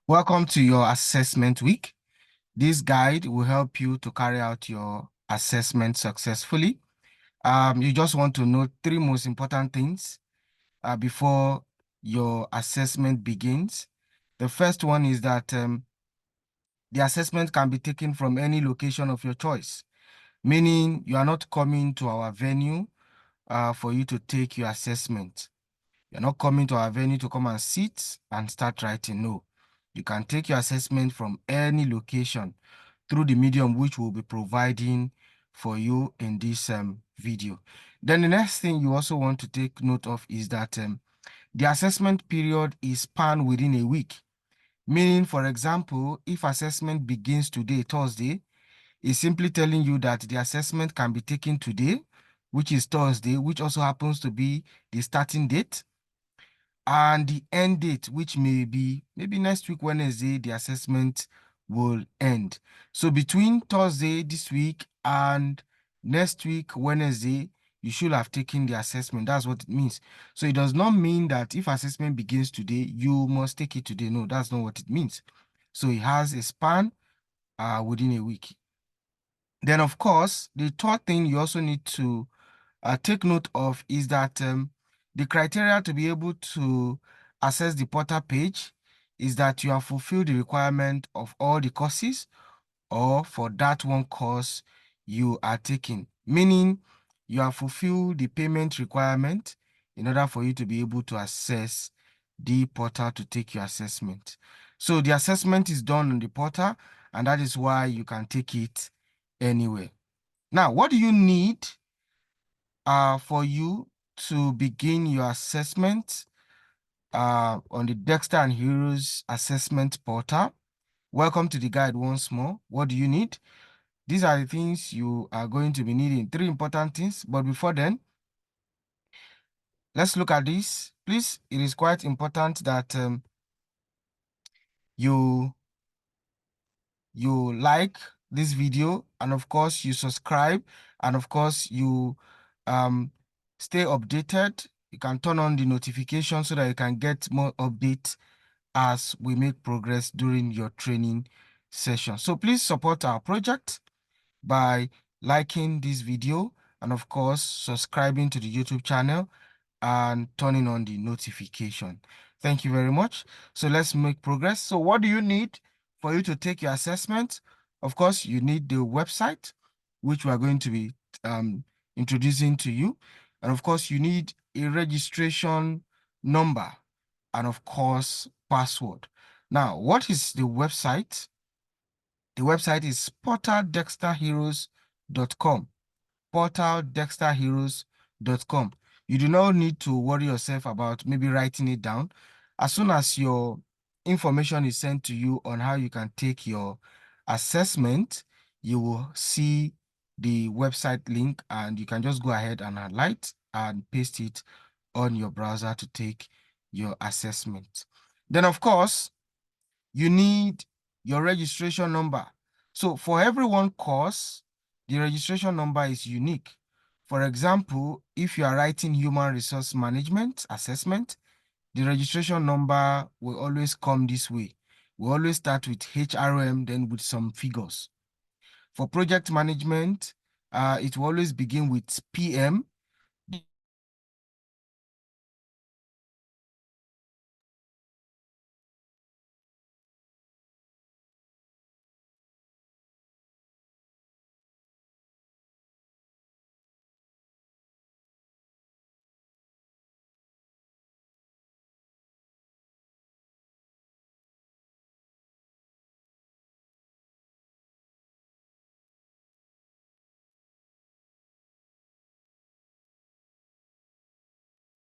Welcome to your assessment week. This guide will help you to carry out your assessment successfully. You just want to know three most important things before your assessment begins. The first one is that the assessment can be taken from any location of your choice, meaning you are not coming to our venue for you to take your assessment. You're not coming to our venue to come and sit and start writing. No, you can take your assessment from any location through the medium which we'll be providing for you in this video. Then the next thing you also want to take note of is that the assessment period is spanned within a week. Meaning, for example, if assessment begins today, Thursday, it's simply telling you that the assessment can be taken today, which is Thursday, which also happens to be the starting date, and the end date, which may be maybe next week, Wednesday, the assessment will end. So between Thursday this week and next week, Wednesday, you should have taken the assessment. That's what it means. So it does not mean that if assessment begins today, you must take it today. No, that's not what it means. So it has a span within a week. Then, of course, the third thing you also need to take note of is that the criteria to be able to access the portal page is that you have fulfilled the requirement of all the courses or for that one course you are taking, meaning you have fulfilled the payment requirement in order for you to be able to access the portal to take your assessment. So the assessment is done on the portal, and that is why you can take it anywhere. Now, what do you need for you to begin your assessment on the Dexter and Heroes assessment portal? Welcome to the guide once more. What do you need? These are the things you are going to be needing. Three important things. But before then, let's look at this. Please, it is quite important that you like this video, and of course you subscribe, and of course you stay updated. You can turn on the notification so that you can get more updates as we make progress during your training session. So please support our project by liking this video and of course subscribing to the YouTube channel and turning on the notification. Thank you very much. So let's make progress. So what do you need for you to take your assessment? Of course, you need the website, which we are going to be introducing to you. And of course, you need a registration number and of course, password. Now, what is the website? The website is portaldexterheroes.com. portaldexterheroes.com. You do not need to worry yourself about maybe writing it down. As soon as your information is sent to you on how you can take your assessment, you will see the website link and you can just go ahead and highlight and paste it on your browser to take your assessment. Then, of course, you need your registration number. So for every one course, the registration number is unique. For example, if you are writing human resource management assessment, the registration number will always come this way. We always start with HRM, then with some figures. For project management, it will always begin with PM.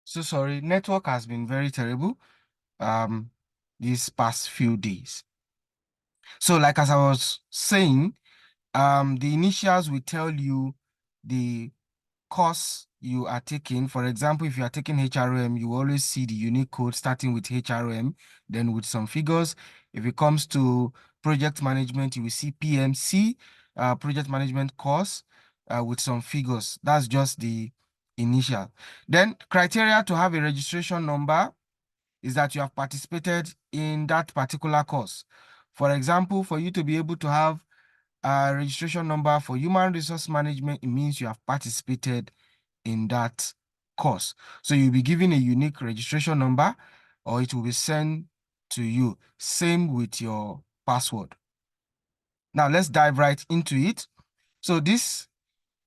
So sorry, network has been very terrible these past few days. So like as I was saying, the initials will tell you the course you are taking. For example, if you are taking HRM, you always see the unique code starting with HRM, then with some figures. If it comes to project management, you will see PMC, project management course, with some figures. That's just the initial. Then criteria to have a registration number is that you have participated in that particular course. For example, for you to be able to have a registration number for human resource management, it means you have participated in that course. So you'll be given a unique registration number, or it will be sent to you. Same with your password. Now let's dive right into it. So this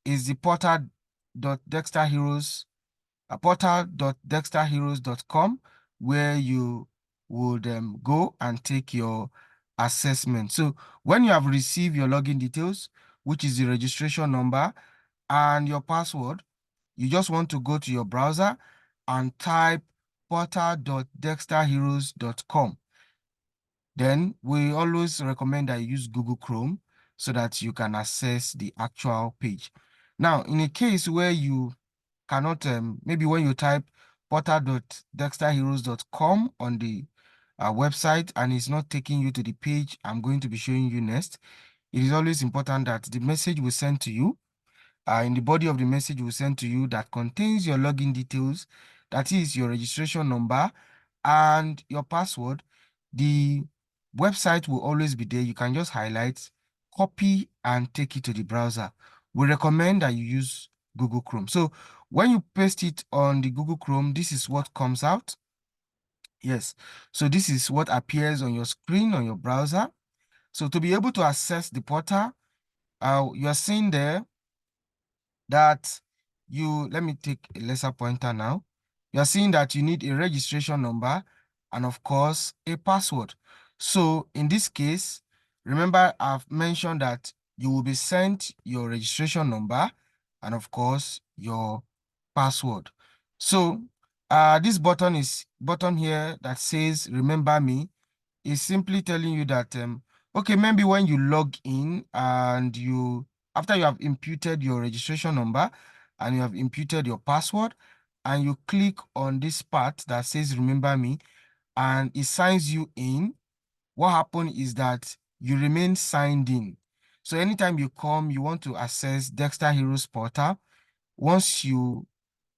is the portal.dexterheroes.com, where you would go and take your assessment. So when you have received your login details, which is the registration number and your password, you just want to go to your browser and type portal.dexterheroes.com. Then we always recommend that you use Google Chrome so that you can access the actual page. Now, in a case where you cannot, maybe when you type portal.dexterheroes.com on the website and it's not taking you to the page I'm going to be showing you next, it is always important that the message we send to you, in the body of the message we send to you, that contains your login details, that is your registration number and your password. The website will always be there. You can just highlight, copy, and take it to the browser. We recommend that you use Google Chrome. So when you paste it on the Google Chrome, this is what comes out. Yes. So this is what appears on your screen on your browser. So to be able to access the portal, you're seeing there that let me take a lesser pointer now. You're seeing that you need a registration number and of course a password. So in this case, remember I've mentioned that you will be sent your registration number and of course your password. So this button here that says remember me is simply telling you that okay, maybe when you log in and after you have imputed your registration number and you have imputed your password and you click on this part that says remember me and it signs you in, what happens is that you remain signed in. So anytime you come, you want to access Dexter Heroes portal, once you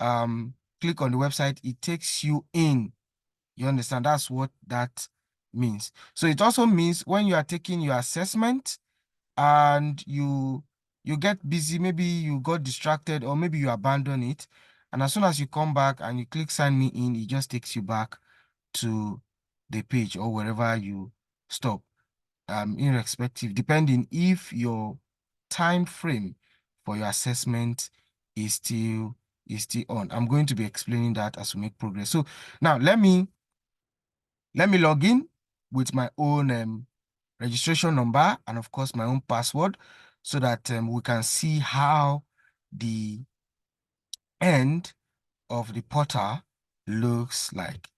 click on the website, it takes you in. You understand? That's what that means. So it also means when you are taking your assessment and you get busy, maybe you got distracted or maybe you abandon it, and as soon as you come back and you click sign me in, it just takes you back to the page or wherever you stop, irrespective, depending if your time frame for your assessment is still on. I'm going to be explaining that as we make progress. So now let me log in with my own registration number and of course my own password so that we can see how the end of the portal looks like.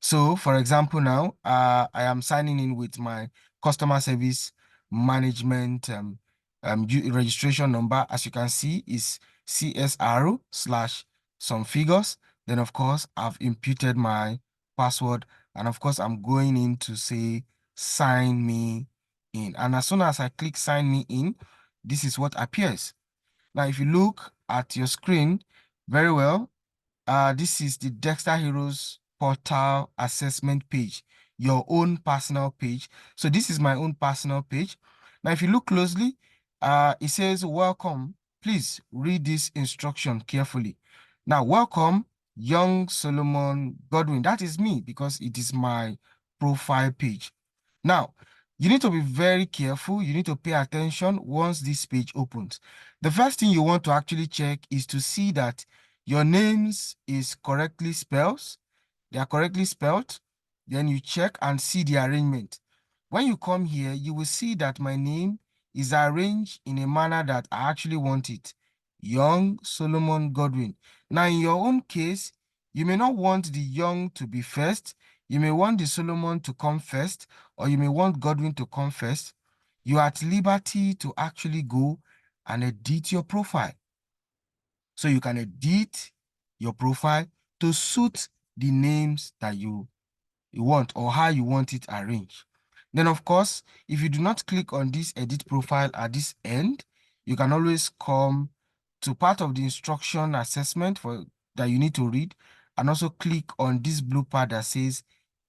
So for example, now I am signing in with my customer service management registration number. As you can see, is CSR slash some figures. Then of course I've imputed my password and of course I'm going in to say sign me in. And as soon as I click sign me in, this is what appears. Now if you look at your screen very well, this is the Dexter Heroes portal assessment page, your own personal page. So this is my own personal page. Now, if you look closely, it says, welcome. Please read this instruction carefully. Now, welcome, young Solomon Godwin. That is me because it is my profile page. Now, you need to be very careful. You need to pay attention once this page opens. The first thing you want to actually check is to see that your names is correctly spelled. They are correctly spelled. Then you check and see the arrangement. When you come here, you will see that my name is arranged in a manner that I actually want it. Young Solomon Godwin. Now, in your own case, you may not want the young to be first. You may want the Solomon to come first, or you may want Godwin to come first. You are at liberty to actually go and edit your profile. So you can edit your profile to suit the names that you want or how you want it arranged. Then, of course, if you do not click on this edit profile at this end, you can always come to part of the instruction assessment that you need to read and also click on this blue part that says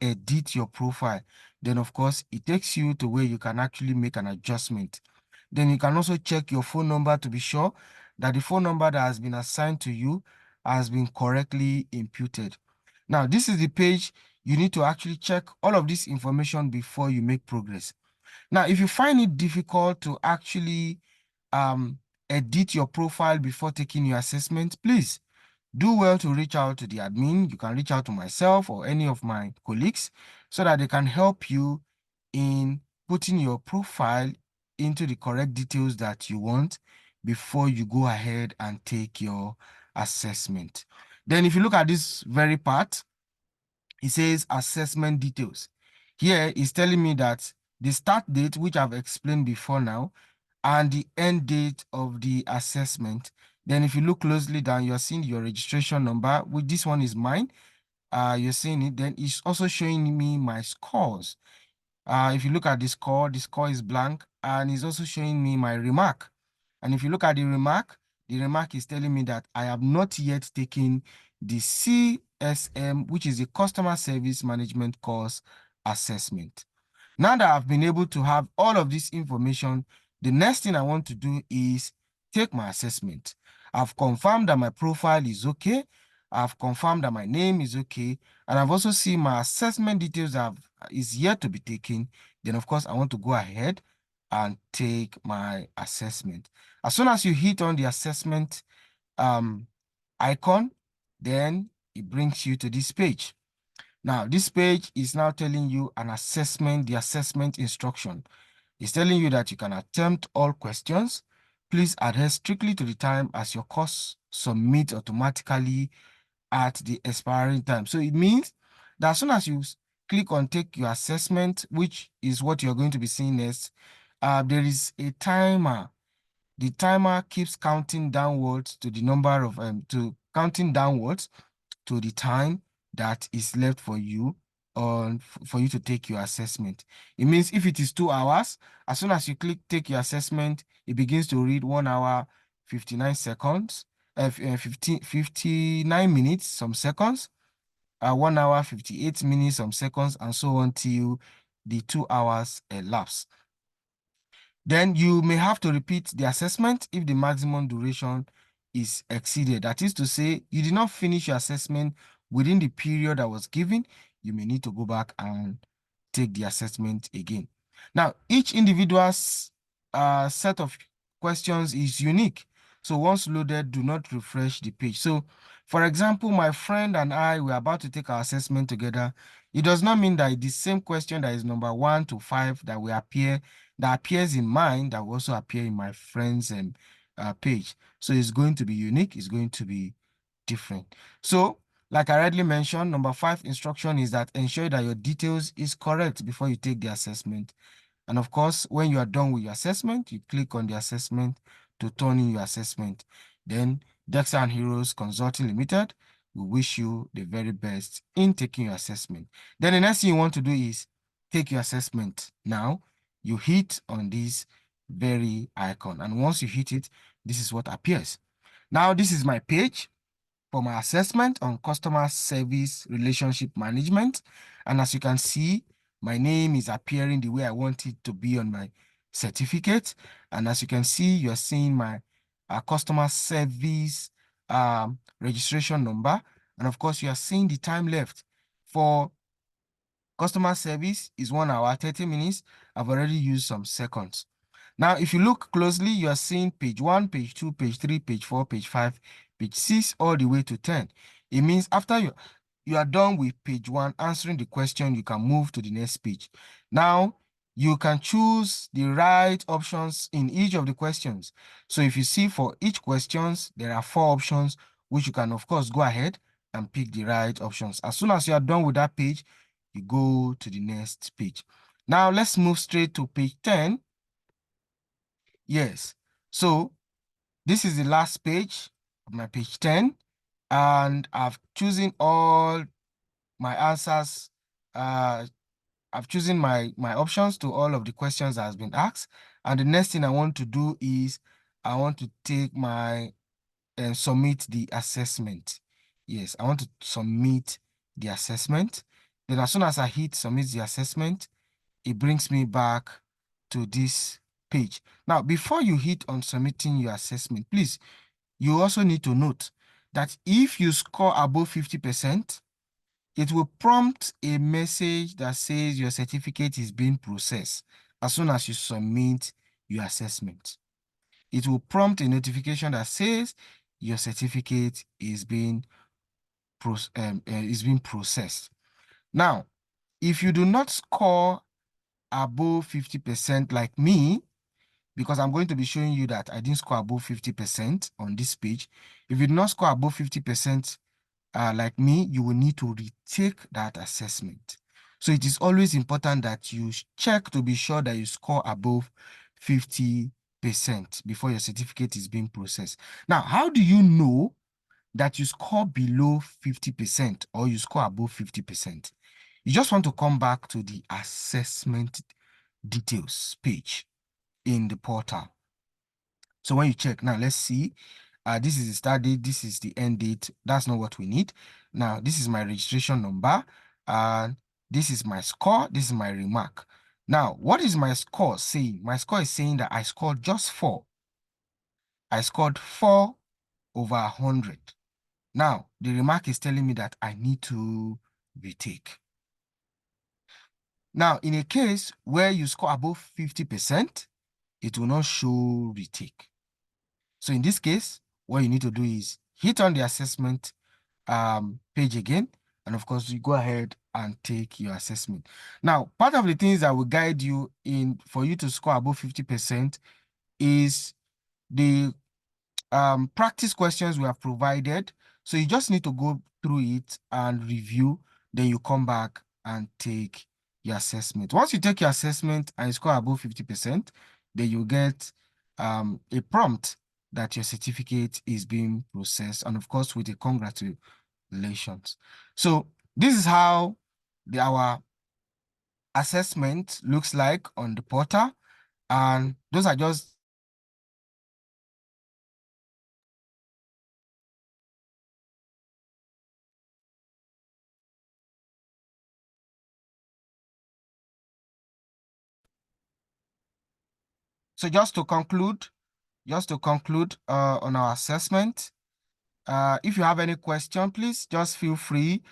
edit your profile, then of course it takes you to where you can actually make an adjustment. Then you can also check your phone number to be sure that the phone number that has been assigned to you has been correctly imputed. Now, this is the page you need to actually check all of this information before you make progress. Now, if you find it difficult to actually um, edit your profile before taking your assessment, please do well to reach out to the admin. You can reach out to myself or any of my colleagues so that they can help you in putting your profile into the correct details that you want before you go ahead and take your assessment. Then if you look at this very part, it says assessment details. Here is telling me that the start date, which I've explained before now, and the end date of the assessment. Then if you look closely down, you're seeing your registration number, which this one is mine. You're seeing it. Then it's also showing me my scores. If you look at the score is blank, and it's also showing me my remark. And if you look at the remark is telling me that I have not yet taken the CSM, which is the Customer Service Management Course assessment. Now that I've been able to have all of this information, the next thing I want to do is take my assessment. I've confirmed that my profile is okay. I've confirmed that my name is okay. And I've also seen my assessment details is yet to be taken. Then, of course, I want to go ahead and take my assessment. As soon as you hit on the assessment icon, then it brings you to this page. Now, this page is now telling you the assessment instruction. It's telling you that you can attempt all questions. Please adhere strictly to the time as your course submit automatically at the expiring time. So it means that as soon as you click on take your assessment, which is what you're going to be seeing next, there is a timer. The timer keeps counting downwards to the number of counting downwards to the time that is left for you for you to take your assessment. It means if it is 2 hours, as soon as you click take your assessment, it begins to read 1 hour, 59 seconds, 59 minutes, some seconds, 1 hour, 58 minutes, some seconds, and so on till the 2 hours elapse. Then you may have to repeat the assessment if the maximum duration is exceeded. That is to say, you did not finish your assessment within the period that was given. You may need to go back and take the assessment again. Now, each individual's set of questions is unique. So once loaded, do not refresh the page. So, for example, my friend and I were about to take our assessment together. It does not mean that the same question that is number 1 to 5 that appears in mine that will also appear in my friend's page. So it's going to be unique. It's going to be different. So, like I already mentioned, number 5 instruction is that ensure that your details is correct before you take the assessment. And of course, when you are done with your assessment, you click on the assessment to turn in your assessment. Then Dexter and Heroes Consulting Limited, we wish you the very best in taking your assessment. Then the next thing you want to do is take your assessment. Now, you hit on this very icon. And once you hit it, this is what appears. Now, this is my page for my assessment on customer service relationship management. And as you can see, my name is appearing the way I want it to be on my certificate. And as you can see, you're seeing my customer service registration number. And of course, you are seeing the time left for customer service is 1 hour, 30 minutes. I've already used some seconds. Now, if you look closely, you are seeing page 1, page 2, page 3, page 4, page 5, page 6, all the way to 10. It means after you are done with page 1, answering the question, you can move to the next page. Now, you can choose the right options in each of the questions. So if you see for each questions, there are 4 options, which you can, of course, go ahead and pick the right options. As soon as you are done with that page, you go to the next page. Now, let's move straight to page 10. Yes. So this is the last page of my page 10, and I've chosen all my answers. I've chosen my options to all of the questions that has been asked. And the next thing I want to do is I want to take my and submit the assessment. Yes, I want to submit the assessment. Then as soon as I hit submit the assessment, it brings me back to this page. Now, before you hit on submitting your assessment, please, you also need to note that if you score above 50%, it will prompt a message that says your certificate is being processed as soon as you submit your assessment. It will prompt a notification that says your certificate is being processed. Now, if you do not score above 50% like me, because I'm going to be showing you that I didn't score above 50% on this page. If you do not score above 50% like me, you will need to retake that assessment. So it is always important that you check to be sure that you score above 50% before your certificate is being processed. Now, how do you know that you score below 50% or you score above 50%? You just want to come back to the assessment details page in the portal. So when you check, now let's see, this is the start date, this is the end date. That's not what we need. Now, this is my registration number, and this is my score, this is my remark. Now, what is my score saying? My score is saying that I scored just 4. I scored 4 over 100. Now, the remark is telling me that I need to retake. Now, in a case where you score above 50%, it will not show retake. So in this case, what you need to do is hit on the assessment page again, and of course, you go ahead and take your assessment. Now, part of the things that will guide you in for you to score above 50% is the practice questions we have provided. So you just need to go through it and review, then you come back and take your assessment. Once you take your assessment and you score above 50%, then you get a prompt that your certificate is being processed, and of course with a congratulations. So this is how our assessment looks like on the portal, and those are just so just to conclude on our assessment, if you have any question, please just feel free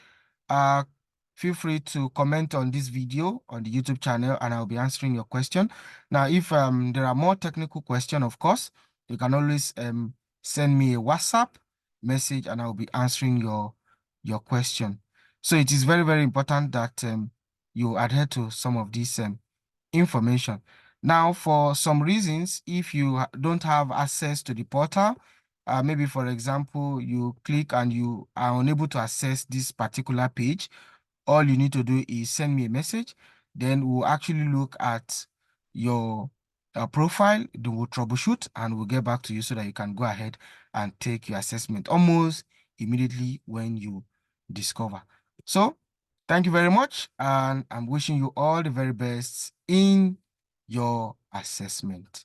to comment on this video on the YouTube channel, and I'll be answering your question. Now, if there are more technical questions, of course, you can always send me a WhatsApp message, and I'll be answering your question. So it is very, very important that you adhere to some of these information. Now, for some reasons, if you don't have access to the portal, maybe for example, you click and you are unable to access this particular page, all you need to do is send me a message. Then we'll actually look at your profile, then we'll troubleshoot, and we'll get back to you so that you can go ahead and take your assessment almost immediately when you discover. So thank you very much, and I'm wishing you all the very best in your assessment.